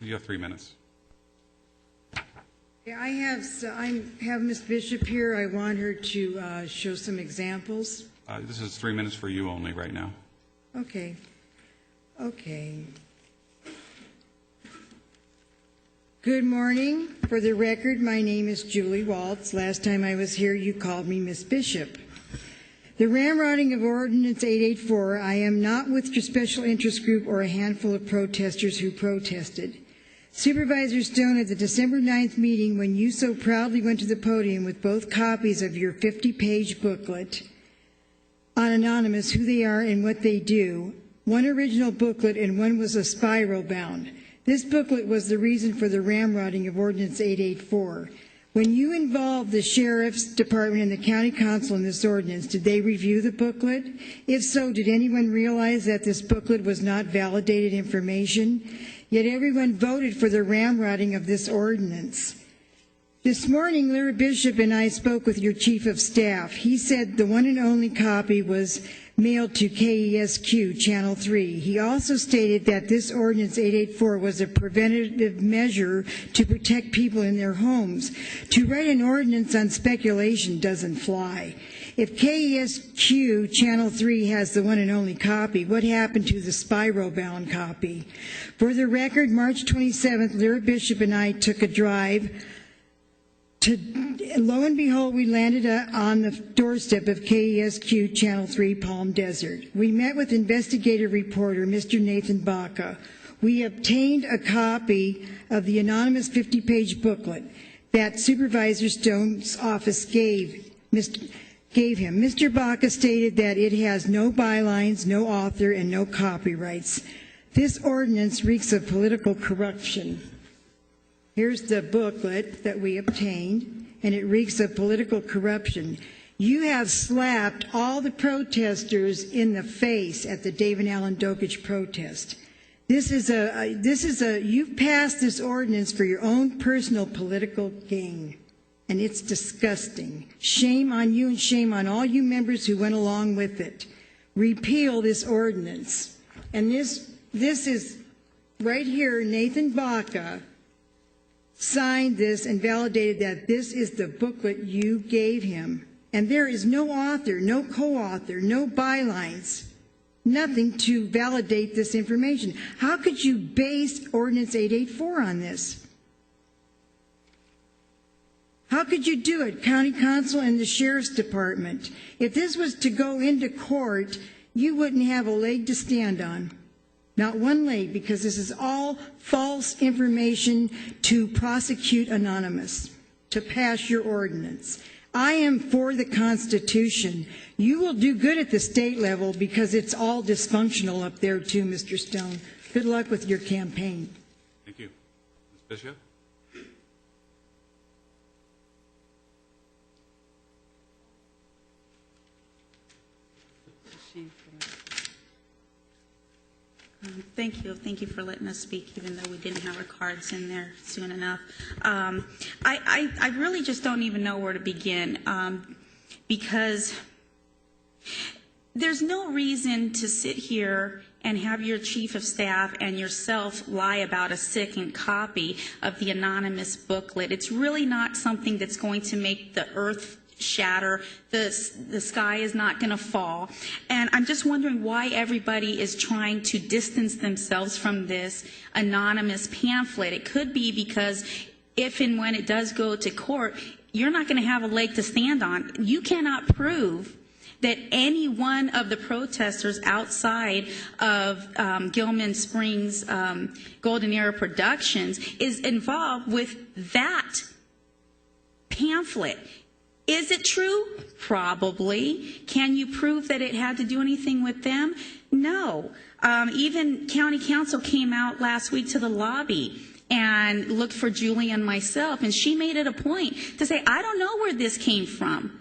You have 3 minutes. I have Ms. Bishop here. I want her to show some examples. This is 3 minutes for you only right now. Okay. Okay. Good morning. For the record, my name is Julie Waltz. Last time I was here, you called me Miss Bishop. The ramrodding of Ordinance 884, I am not with your special interest group or a handful of protesters who protested. Supervisor Stone, at the December 9th meeting, when you so proudly went to the podium with both copies of your 50-page booklet on Anonymous, who they are and what they do, one original booklet and one was a spiral bound. This booklet was the reason for the ramrodding of Ordinance 884. When you involved the Sheriff's Department and the County Council in this ordinance, did they review the booklet? If so, did anyone realize that this booklet was not validated information? Yet everyone voted for the ramrodding of this ordinance. This morning, Lirra Bishop and I spoke with your Chief of Staff. He said the one and only copy was mailed to KESQ, Channel 3. He also stated that this Ordinance 884 was a preventative measure to protect people in their homes. To write an ordinance on speculation doesn't fly. If KESQ Channel 3 has the one and only copy, what happened to the spiral-bound copy? For the record, March 27th, Lirra Bishop and I took a drive. Lo and behold, we landed on the doorstep of KESQ Channel 3 Palm Desert. We met with investigative reporter Mr. Nathan Baca. We obtained a copy of the anonymous 50-page booklet that Supervisor Stone's office gave him. Mr. Baca stated that it has no bylines, no author, and no copyrights. This ordinance reeks of political corruption. Here's the booklet that we obtained, and it reeks of political corruption. You have slapped all the protesters in the face at the David Allen Dokich protest. You've passed this ordinance for your own personal political gain, and it's disgusting. Shame on you and shame on all you members who went along with it. Repeal this ordinance. And this is right here, Nathan Baca signed this and validated that this is the booklet you gave him. And there is no author, no co-author, no bylines, nothing to validate this information. How could you base Ordinance 884 on this? How could you do it, County Council and the Sheriff's Department? If this was to go into court, you wouldn't have a leg to stand on. Not one leg, because this is all false information to prosecute Anonymous, to pass your ordinance. I am for the Constitution. You will do good at the state level because it's all dysfunctional up there too, Mr. Stone. Good luck with your campaign. Thank you. Ms. Bishop? Thank you for letting us speak, even though we didn't have our cards in there soon enough. I really just don't even know where to begin, because there's no reason to sit here and have your chief of staff and yourself lie about a second copy of the anonymous booklet. It's really not something that's going to make the earth shatter. The sky is not going to fall. And I'm just wondering why everybody is trying to distance themselves from this anonymous pamphlet. It could be because if and when it does go to court, you're not going to have a leg to stand on. You cannot prove that any one of the protesters outside of Gilman Springs Golden Era Productions is involved with that pamphlet. Is it true? Probably. Can you prove that it had to do anything with them? No. Even County Council came out last week to the lobby and looked for Julie and myself, and she made it a point to say, I don't know where this came from.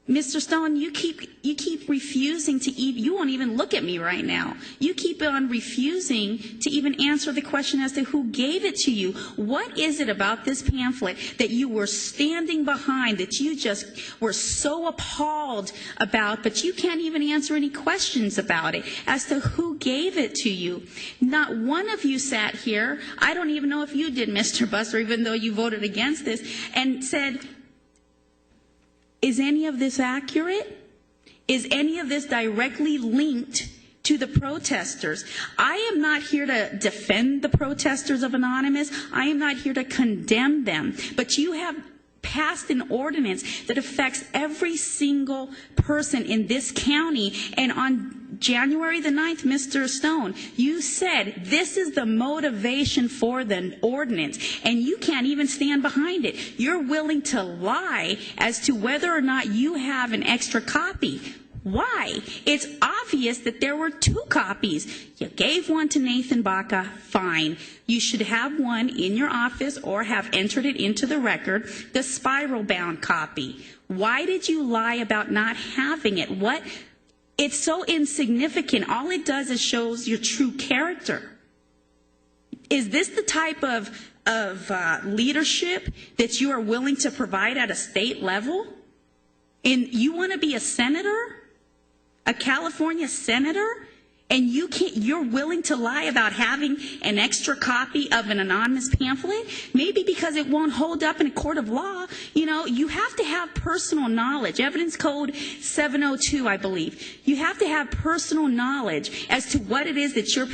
Mr. Stone, you keep refusing to even, you won't even look at me right now. You keep on refusing to even answer the question as to who gave it to you. What is it about this pamphlet that you were standing behind, that you just were so appalled about, but you can't even answer any questions about it as to who gave it to you? Not one of you sat here, I don't even know if you did, Mr. Busser, even though you voted against this, and said, is any of this accurate? Is any of this directly linked to the protesters? I am not here to defend the protesters of Anonymous. I am not here to condemn them. But you have passed an ordinance that affects every single person in this county. And on January the 9th, Mr. Stone, you said this is the motivation for the ordinance, and you can't even stand behind it. You're willing to lie as to whether or not you have an extra copy. Why? It's obvious that there were 2 copies. You gave one to Nathan Baca, fine. You should have one in your office or have entered it into the record, the spiral-bound copy. Why did you lie about not having it? What? It's so insignificant. All it does is shows your true character. Is this the type of leadership that you are willing to provide at a state level? And you want to be a senator? A California senator? And you're willing to lie about having an extra copy of an anonymous pamphlet? Maybe because it won't hold up in a court of law. You know, you have to have personal knowledge. Evidence Code 702, I believe. You have to have personal knowledge as to what it is that you're,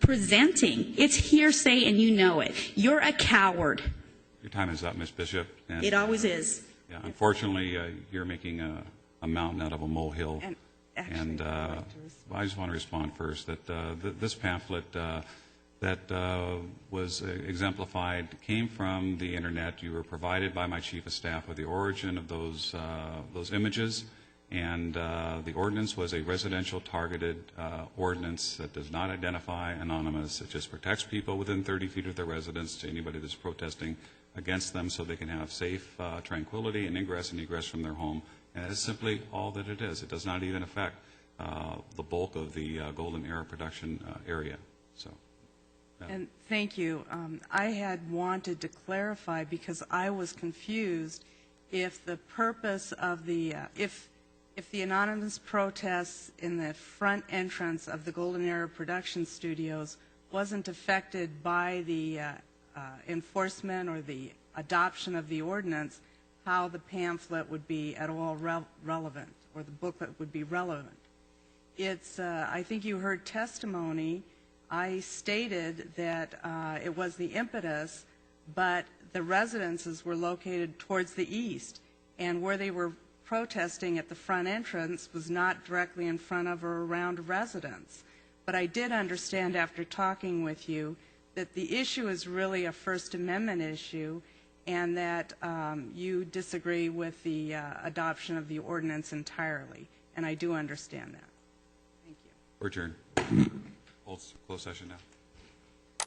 presenting. It's hearsay and you know it. You're a coward. Your time is up, Ms. Bishop. And, It always is. Yeah, unfortunately, you're making a mountain out of a molehill. And I just want to respond first that this pamphlet that was exemplified came from the internet. You were provided by my chief of staff with the origin of those images, and the ordinance was a residential targeted ordinance that does not identify Anonymous. It just protects people within 30 feet of their residence to anybody that's protesting against them, so they can have safe tranquility and egress from their home. And that is simply all that it is. It does not even affect the bulk of the Golden Era production area. So, and thank you. I had wanted to clarify because I was confused if the purpose of the if the anonymous protests in the front entrance of the Golden Era production studios wasn't affected by the enforcement or the adoption of the ordinance, how the pamphlet would be at all relevant, or the booklet would be relevant. It's, I think you heard testimony. I stated that it was the impetus, but the residences were located towards the east, and where they were protesting at the front entrance was not directly in front of or around a residence. But I did understand after talking with you that the issue is really a First Amendment issue, and that you disagree with the adoption of the ordinance entirely. And I do understand that. Thank you. we're adjourned. Closed session now.